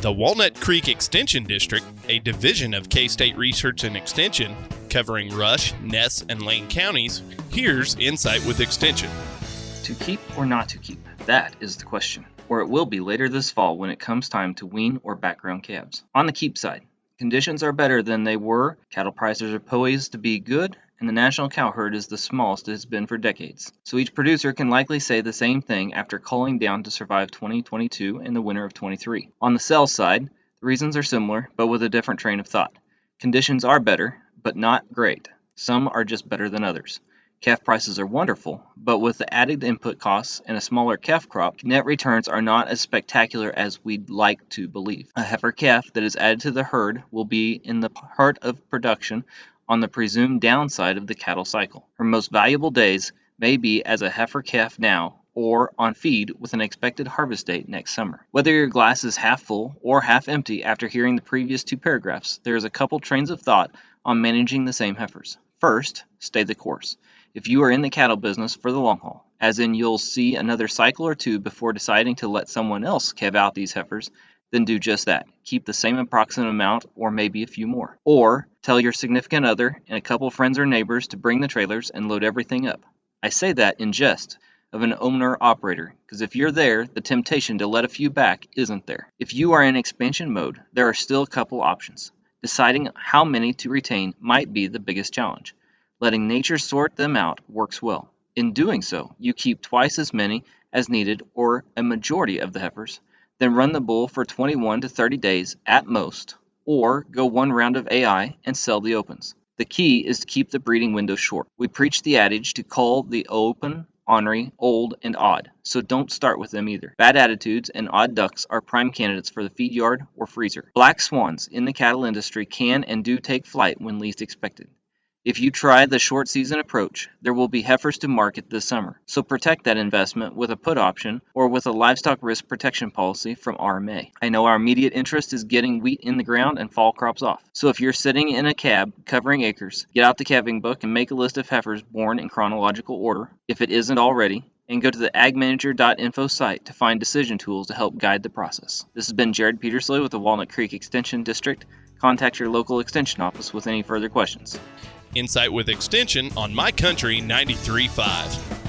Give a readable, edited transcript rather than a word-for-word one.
The Walnut Creek Extension District, a division of K-State Research and Extension, covering Rush, Ness, and Lane counties, here's Insight with Extension. To keep or not to keep? That is the question. Or it will be later this fall when it comes time to wean or background calves. On the keep side, conditions are better than they were, cattle prices are poised to be good, and the national cow herd is the smallest it has been for decades. So each producer can likely say the same thing after culling down to survive 2022 and the winter of 23. On the sell side, the reasons are similar, but with a different train of thought. Conditions are better, but not great. Some are just better than others. Calf prices are wonderful, but with the added input costs and a smaller calf crop, net returns are not as spectacular as we'd like to believe. A heifer calf that is added to the herd will be in the heart of production on the presumed downside of the cattle cycle. Her most valuable days may be as a heifer calf now or on feed with an expected harvest date next summer. Whether your glass is half full or half empty after hearing the previous two paragraphs, there is a couple trains of thought on managing the same heifers. First, stay the course. If you are in the cattle business for the long haul, as in you'll see another cycle or two before deciding to let someone else calve out these heifers, then do just that. Keep the same approximate amount or maybe a few more. Or tell your significant other and a couple friends or neighbors to bring the trailers and load everything up. I say that in jest of an owner-operator, because if you're there, the temptation to let a few back isn't there. If you are in expansion mode, there are still a couple options. Deciding how many to retain might be the biggest challenge. Letting nature sort them out works well. In doing so, you keep twice as many as needed or a majority of the heifers, then run the bull for 21 to 30 days at most, or go one round of AI and sell the opens. The key is to keep the breeding window short. We preach the adage to call the open, ornery, old, and odd, so don't start with them either. Bad attitudes and odd ducks are prime candidates for the feed yard or freezer. Black swans in the cattle industry can and do take flight when least expected. If you try the short season approach, there will be heifers to market this summer. So protect that investment with a put option or with a livestock risk protection policy from RMA. I know our immediate interest is getting wheat in the ground and fall crops off. So if you're sitting in a cab covering acres, get out the calving book and make a list of heifers born in chronological order, if it isn't already, and go to the agmanager.info site to find decision tools to help guide the process. This has been Jared Petersley with the Walnut Creek Extension District. Contact your local extension office with any further questions. Insight with Extension on My Country 93.5.